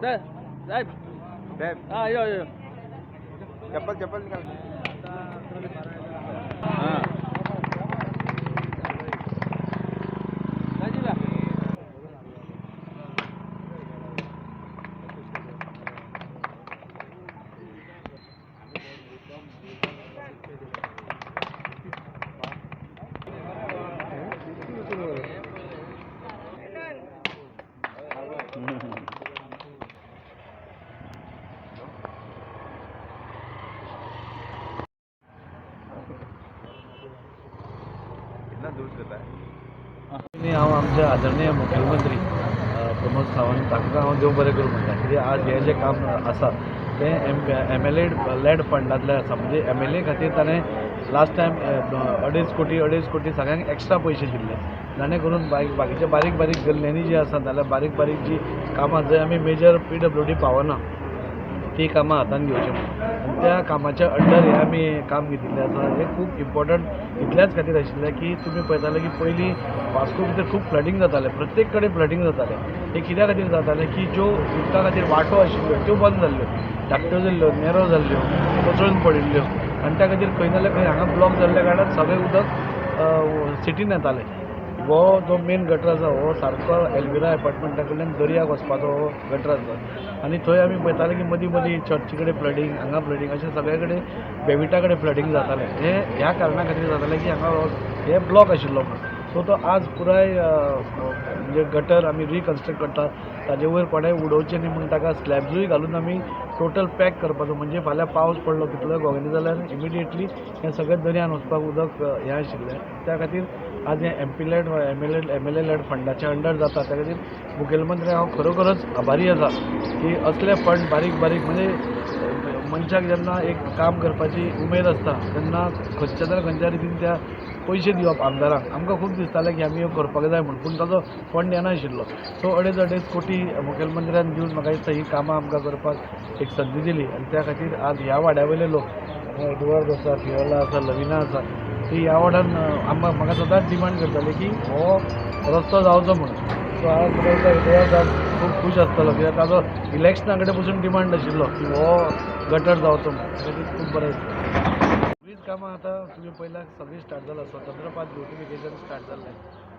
साहेब हा यो यो चप्पल चप्पल निकाल हां हांव आमचे आदरणीय मुखेलमंत्री प्रमोद सावंत तांकां हांव देव बरें करूं म्हणटा कित्याक आज हें जें काम आसा तें MLA लेड फंडांतलें आसा म्हणजे MLA खातीर ताणें लास्ट टायम 2.5 कोटी सगळ्यांक एक्स्ट्रा पयशे दिल्ले जाणे करून बाकीचे बारीक बारीक गल्ल्यांनी जी आसा नाल्यार बारीक बारीक जी कामां जंय आमी मेजर PWD पावना ती कामां हातान घेवचें म्हणून त्या कामाच्या अंडर हें आमी काम घेतिल्लें आसा हें खूब इम्पॉर्टंट इतल्याच खातीर आशिल्लें की तुमी पळयताले की पयलीं वास्को भितर खूब फ्लडिंग जातालें प्रत्येक कडेन फ्लडिंग जातालें हें कित्या खातीर जातालें की ज्यो उदका खातीर वाटो आशिल्ल्यो त्यो बंद जाल्ल्यो धाकट्यो जाल्ल्यो नेरो जाल्ल्यो कोसळून पडिल्ल्यो आनी त्या खातीर खंय नाल्यार खंय हांगा ब्लॉक जाल्ल्या कारणान सगळें उदक सिटीन येतालें हो जो मेन गटर आसा हो सारको एल्विरा एपार्टमेंटा कडल्यान दर्याक वचपाचो हो गटर आसा आनी थंय आमी पळयताले की मदीं मदीं चर्ची कडेन फ्लडिंग हांगा फ्लडिंग अशें सगळे कडेन बेविटा कडेन फ्लडिंग जातालें हें ह्या कारणां खातीर जातालें की हांगा हे ब्लॉक आशिल्लो म्हणून सो तो आज पुराय म्हणजे गटर आमी रिकन्स्ट्रक्ट करता ताजे वयर कोणेंय उडोवचें न्ही म्हणून ताका स्लॅब्सूय घालून आमी टोटल पॅक करपाचो म्हणजे फाल्यां पावस पडलो कितलोय गोगोनी जाल्यार इमिडिएटली हें सगळें दर्यान वचपाक उदक हें आशिल्लें त्या खातीर आज हें MLA लेड फंडाच्या अंडर जाता त्या खातीर मुखेलमंत्री हांव खरोखरच आभारी आसा की असले फंड बारीक बारीक म्हणजे मनशाक जेन्ना एक काम करपाची उमेद आसता तेन्ना खंयच्या तरी खंयच्या रितीन त्या पयशे दिवप आमदारांक आमकां खूब दिसतालें की आमी ह्यो करपाक जाय म्हणून पूण ताजो फंड येनाशिल्लो सो 2.5 कोटी मुखेलमंत्र्यान दिवन म्हाका दिसता ही कामां आमकां करपाक एक संदी दिली आनी त्या खातीर आज ह्या वाड्या वयले लोक एडवर्ड आसा फियोला आसा लविना आसा ती ह्या वाड्यान म्हाका सदांच डिमांड करताले की हो रस्तो जावचो म्हणून सो आज एडवर्ड आज खूब खूश आसतलो कित्याक ताजो इलेक्शना कडेन पसून डिमांड आशिल्लो की हो गटर जावचो म्हणून त्या खातीर खूब बरें सगळींच कामां आतां तुमी पयल्यार सगळीं स्टार्ट जालां स्वतंत्रपाद ब्युटिफिकेशन स्टार्ट जाल्लें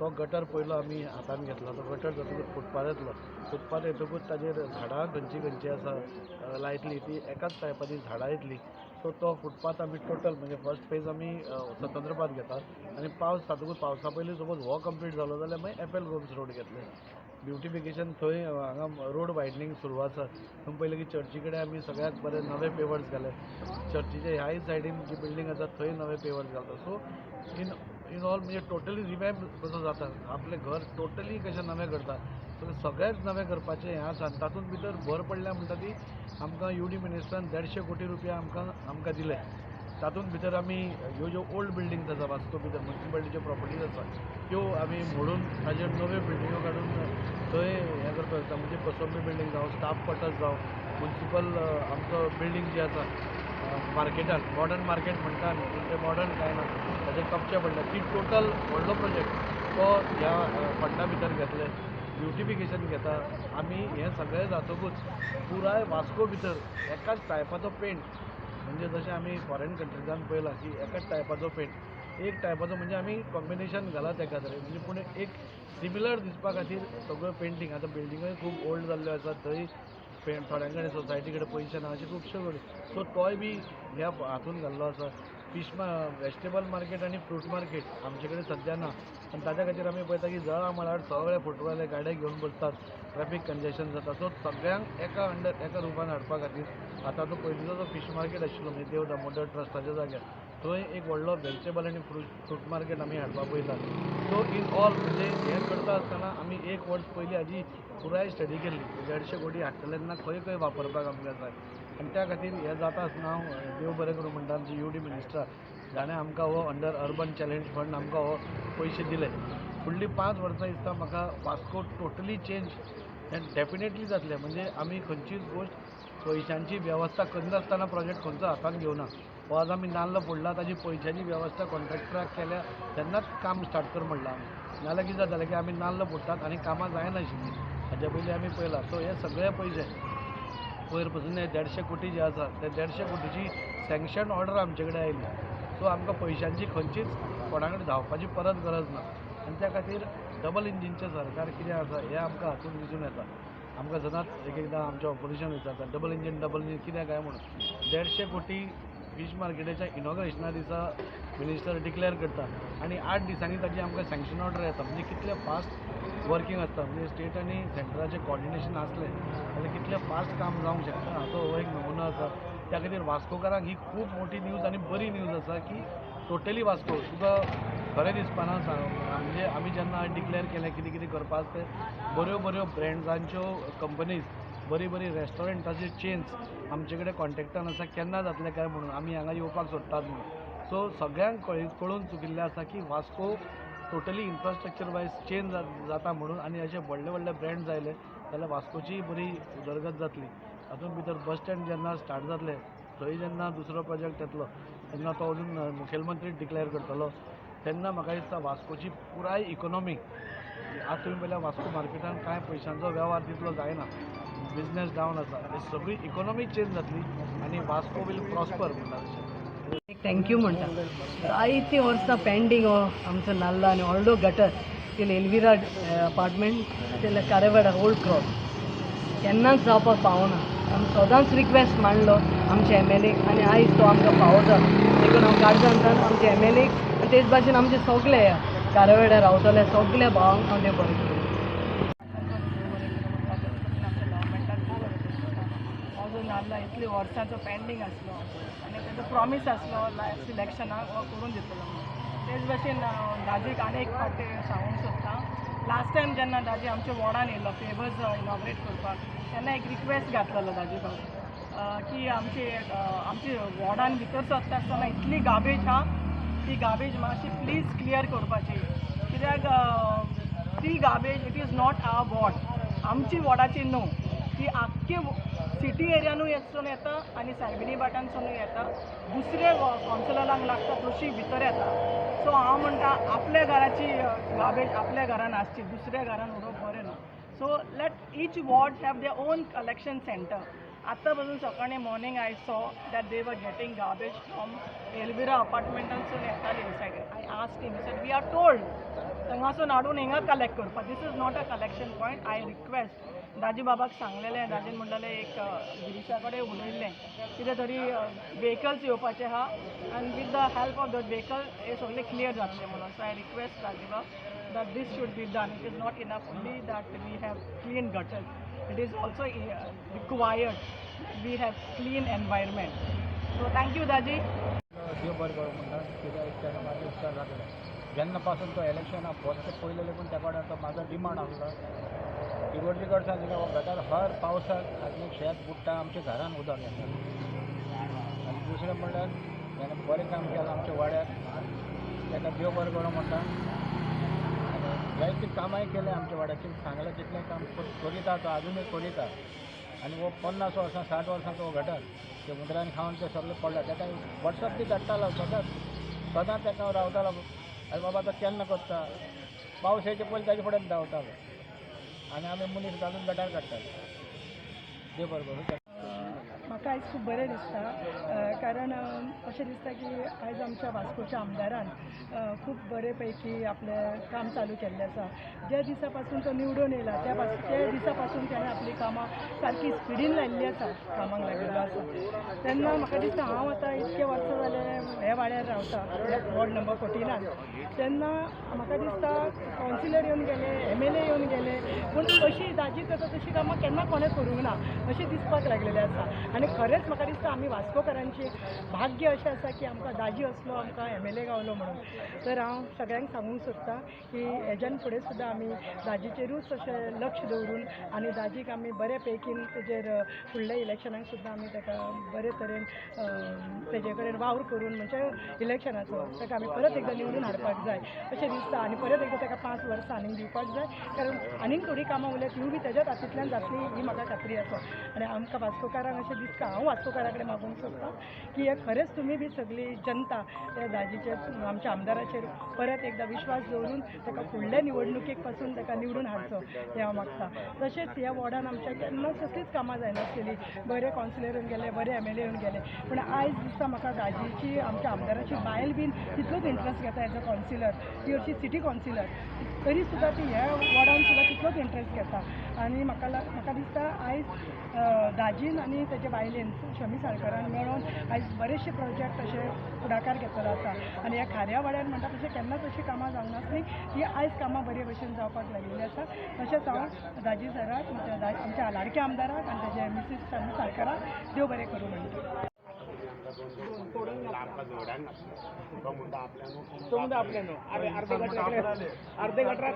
तो गटर पयलो आमी हातान घेतलो तो गटर जातकूच फुटपाथ येतलो फुटपाथ येतकूच ताजेर झाडां खंयची आसा लायतली ती एकाच टायपाची झाडां येतली सो तो फुटपाथ आमी टोटल म्हणजे फर्स्ट फेज आमी स्वतंत्रपाद घेतात आनी पावस जातकूच पावसा पयलीं सपोज हो कंप्लीट जालो जाल्यार मागीर एपल गोम्स रोड घेतले ब्युटिफिकेशन थंय हांगा रोड वायडनींग सुरू आसा तुमी पयलें की चर्ची कडेन आमी सगळ्याक बरे नवे पेवर्स घाले चर्चीच्या ह्याय सायडीन जी बिल्डींग आसा थंय नवे पेवर्स घालता सो इन ऑल म्हणजे टोटली रिवॅम्प कसो जाता आपलें घर टोटली कशें नवें करता सो सगळेंच नवें करपाचें हें आसा आनी तातूंत भितर भर पडल्या म्हणटा ती आमकां UD मिनिस्टरान 150 कोटी रुपया आमकां दिले तातूंत भितर आमी ह्यो ज्यो ओल्ड बिल्डींग्स आसा वास्को भितर म्युनिसिपालिटीच्यो प्रॉपर्टीज आसा त्यो आमी मोडून ताजेर नव्यो बिल्डिंगो काडून थंय हें करपाक जाता म्हणजे कोसंबी बिल्डींग जावं स्टाफ क्वॉर्टर्स जावं म्युनिसिपल आमचो बिल्डींग जी आसा मार्केटान मॉडर्न मार्केट म्हणटा न्ही पूण तें मॉडर्न कांय ना ताजें कपचें पडटा ती टोटल व्हडलो प्रोजेक्ट तो ह्या फंडा भितर घेतले ब्युटिफिकेशन घेता आमी हें सगळें जातकूच पुराय वास्को भितर एकाच टायपाचो पेंट म्हणजे जशें आमी फॉरेन कंट्रीजान पळयलां की एकाच टायपाचो पेंट एक टायपाचो म्हणजे आमी कॉम्बिनेशन घालात एका तरेन म्हणजे पूण एक सिमिलर दिसपा खातीर सगळ्यो पेंटींग आतां बिल्डिंगूय खूब ओल्ड जाल्ल्यो आसा थंय थोड्यां कडेन सोसायटी कडेन पयशे ना अशें खुबश्यो गजाली सो तोय बी ह्या हातून घाल्लो आसा फिश वेजिटेबल मार्केट आनी फ्रूट मार्केट आमचे कडेन सद्या ना आनी ताच्या खातीर आमी पळयता की जळा मळार सगळे फोटोवाले गाडे घेवन बसतात ट्रॅफीक कंजेशन जाता सो सगळ्यांक एका रुपान हाडपा खातीर आतां तो पयलींचो जो फीश मार्केट आशिल्लो म्हणजे देव दामोदर ट्रस्टाच्या जाग्यार थंय एक व्हडलो वेजिटेबल आनी फ्रूट मार्केट आमी हाडपा पळयता सो इन ऑल म्हणजे हें करता आसतना आमी एक वर्स पयलीं हाजी पुराय स्टडी केल्ली 150 कोटी हाडटले तेन्ना खंय खंय वापरपाक आमकां जाय आनी त्या खातीर हें जाता आसतना हांव देव बरें करूं म्हणटा आमची UD मिनिस्टर जाणें आमकां हो अंडर अर्बन चॅलेंज फंड आमकां हो पयशे दिले फुडलीं 5 वर्सां दिसता म्हाका वास्को टोटली चेंज हें डेफिनेटली जातलें म्हणजे आमी खंयचीच गोश्ट पयशांची वेवस्था करिनासतना प्रोजेक्ट खंयचो हातान घेवना हो आज आमी नाल्ल फोडला ताजी पयशांची वेवस्था कॉन्ट्रॅक्टराक केल्या तेन्नाच काम स्टार्ट कर म्हणलां आमी नाल्यार कितें जातालें की आमी नाल्ल फोडटात आनी कामां जायनाशिल्लीं हाज्या पयलीं आमी पळयलां. सो हे सगळे पयशे वयर पासून हे 150 कोटी जे आसा ते 150 कोटीची सँक्शन ऑर्डर आमचे कडेन आयली. सो आमकां पयशांची खंयचीच कोणा कडेन धांवपाची परत गरज ना. आनी त्या खातीर डबल इंजिनचें सरकार कितें आसा हें आमकां हातूंत दिसून येता. आमकां सदांच एक एकदां आमचें ऑपोजिशन विचारता डबल इंजीन कित्याक काय म्हणून. 150 कोटी फीश मार्केटाच्या इनॉग्रेशना दिसा मिनिस्टर डिक्लेअर करता आनी 8 दिसांनी ताची आमकां सँक्शन ऑर्डर येता. म्हणजे कितलें फास्ट वर्किंग आसता. म्हणजे स्टेट आनी सेंटराचें कॉर्डिनेशन आसलें जाल्यार कितलें फास्ट काम जावंक शकता हाचो हो एक नमुनो आसा. त्या खातीर वास्कोकारांक ही खूब मोठी न्यूज आनी बरी न्यूज आसा की टोटली वास्को तुका खरें दिसपाना म्हणजे आमी जेन्ना डिक्लेअर केलें कितें कितें करपाक ते बऱ्यो बऱ्यो ब्रँड्सांच्यो कंपनीज बरी बरी रेस्टॉरंटाच्यो चेन्स आमचे कडेन कॉन्टॅक्टान आसा केन्ना जातलें काय म्हणून आमी हांगा येवपाक सोदतात म्हणून. सो सगळ्यांक कळून चुकिल्लें आसा की Vasco totally infrastructure wise change जाता म्हणून. आनी अशे व्हडले व्हडले ब्रँड्स आयले जाल्यार वास्कोची बरी उदरगत जातली. हातूंत भितर बस स्टँड जेन्ना स्टार्ट जातलें थंय जेन्ना दुसरो प्रोजेक्ट येतलो तेन्ना तो अजून मुखेलमंत्री डिक्लेअर करतलो तेन्ना म्हाका दिसता वास्कोची पुराय इकॉनॉमी आज तुमी पळयल्यार वास्को मार्केटान कांय पयशांचो वेव्हार तितलो जायना. बिजनेस डावन आसा. ही सगळी इकॉनॉमी चेंज जातली आनी वास्को वील प्रॉस्पर म्हणटा. थँक्यू म्हणटा. जायतीं वर्सां पेंडींग हो आमचो नाल्ला आनी व्हडलो gutter till Elvira apartment till Karewada old cross केन्नाच जावपाक पावना. आमी सदांच रिक्वेस्ट मांडलो आमच्या MLAक आनी आयज तो आमकां पावता. देखून हांव काळजांतल्यान आमच्या MLAक आनी तेच भाशेन आमचे सगळे कारेवाड्यार रावतले सगळे भावांक हांव देव बरें करूं. जो नाल्ला इतली वर्सांचो पेंडींग आसलो आनी तेजो प्रॉमीस आसलो लास्ट इलेक्शनाक हो करून दितलो. तेच भशेन दाजीक आनी एक फावटी सांगूंक सोदता. लास्ट टायम जेन्ना दाजी आमच्या वॉर्डान येयल्लो फेवर्स इनॉग्रेट करपाक तेन्ना एक रिक्वेस्ट घातलेलो दाजी की आमची वॉर्डान भितर सरता आसतना इतली गार्बेज आहा ती गार्बेज मातशी प्लीज क्लियर करपाची. कित्याक ती garbage it is not our ward आमची वॉर्डाची न्हू ती आख्खे सिटी एरियानूय येता आनी सायबिणी बाटांसूनय येता दुसरे कॉन्सिलरांक लागता तशी भितर येता. सो हांव म्हणटा आपल्या घराची गार्बेज आपल्या घरान आसची दुसऱ्या घरान उडोवप बरें न्हू. So let each ward have their own collection centre. आत्तां पासून सकाळीं morning I saw that they were getting garbage from Elvira अपार्टमेंटांसून येताली inside. I asked him said we are told थंगासून हाडून हिंगा कलेक्ट करपा. This is not a collection point. I request Daji बाबाक सांगलेलें दाजीन म्हणलेलें एक गिरीशा कडेन उलयल्लें कितें तरी व्हेकल्स येवपाचे आहा आनी वीथ द हेल्प ऑफ दट व्हेकल हे सगळें क्लियर जातलें म्हणून. सो आय रिक्वेस्ट दाजी बाब that this should be done. It is not enough only that we have clean gutters. It is also required we have clean environment. So thank you Daji. देव बरें करूं म्हणटा कित्याक तेन्ना म्हाजो उपकार जातले. जेन्ना पासून तो इलेक्शनाक फस्ट पयले लेगून त्या कडेन तो म्हाजो डिमांड आसलो इगोर्जीकडच्यान तिका गटार हर पावसाक आनी शेत बुडटा आमच्या घरान उदक येता. आनी दुसरें म्हणल्यार ताणें बरें काम केलां आमच्या वाड्यार ताका देव बरें करूं म्हणटा. जायतीं कामांय केलें आमच्या वाड्याचें सांगलें तितलें काम करिता तो आजुनूय करिता. आनी हो 50 वर्सां 60 वर्सांचो हो गटर ते उंदरांनी खावन ते सगळें पडला. ताका वॉट्सअप बी धाडटालो सदांच ताका रावतालो आरे बाबा तो केन्ना करता. पावस येचे पयलीं ताजे फुडें धांवतालो आनी आमी मनीस घालून गटार काडटाले. देव बरें करूं. म्हाका आयज खूब बरें दिसता कारण अशें दिसता की आयज आमच्या वास्कोच्या आमदारान खूब बरे पैकी आपलें काम चालू केल्लें आसा. ज्या दिसा पासून तो निवडून येयला त्या दिसा पासून ताणें आपली कामां सारकी स्पिडीन लायिल्लीं आसा कामाक लागिल्लो आसा. तेन्ना म्हाका दिसता हांव आतां इतके वर्सां जाले ह्या वाड्यार रावता वॉर्ड नंबर 14 तेन्ना म्हाका दिसता कावन्सिलर येवन गेले MLA येवन गेले पूण अशी दाजी करता तशी कामां केन्ना कोणें करूंक ना अशें दिसपाक लागलेलें आसा. आनी खरेंच म्हाका दिसता आमी वास्कोकारांचें भाग्य अशें आसा की आमकां दाजी असलो आमकां MLA गावलो म्हणून. तर हांव सगळ्यांक सांगूंक सोदतां की हेज्यान फुडें सुद्दां आमी दाजीचेरूच अशें लक्ष दवरून आनी दाजीक आमी बरे पैकीन तेजेर फुडल्या इलेक्शनाक सुद्दां आमी ताका बरे तरेन तेजे कडेन वावर करून म्हणजे इलेक्शनाचो ताका आमी परत एकदां निवडून हाडपाक जाय अशें दिसता. आनी परत एकदां ताका 5 वर्सां आनीक दिवपाक जाय कारण आनीक थोडीं कामां उरल्यात तीवूय बी तेज्याच हातींतल्यान जातली ही म्हाका खात्री आसा. आनी आमकां वास्कोकारांक अशें दिसता हांव वास्तूकारा कडेन मागूंक सोदतां की हे खरेंच तुमी बी सगळी जनता त्या दाजीचेर आमच्या आमदाराचेर परत एकदा विश्वास दवरून ताका फुडल्या निवडणुकेक पासून ताका निवडून हाडचो हें हांव मागतां. तशेंच ह्या वॉर्डान आमच्या केन्नाच कसलीच कामां जायनासलेली. बरे कावन्सिलर येवन गेले, बरे MLA येवन गेले, पूण आयज दिसता म्हाका दाजीची आमच्या आमदाराची बायल बीन तितलोच इंट्रस्ट घेता एज अ कावन्सिलर, ती हरशी सिटी कावन्सिलर, तरी सुद्दां ती ह्या वॉर्डान सुद्दां तितलोच इंट्रस्ट घेता. आनी म्हाका दिसता आयज दाजीन आनी तेजे बायलेन शमी साळकारान मेळोन आयज बरेचशे प्रोजेक्ट अशे फुडाकार घेतलेलो आसा. आनी ह्या खाऱ्या वाड्यार म्हणटा तशें केन्नाच अशीं कामां जावंक नासलीं, ती आयज कामां बरे भशेन जावपाक लागिल्लीं आसा. तशेंच हांव दाजी सराक आमच्या लाडक्या आमदाराक आनी तेजे मिसीस शमी साळकाराक देव बरें करूं म्हणटा. तो म्हणटा आपल्यान अर्धे गटर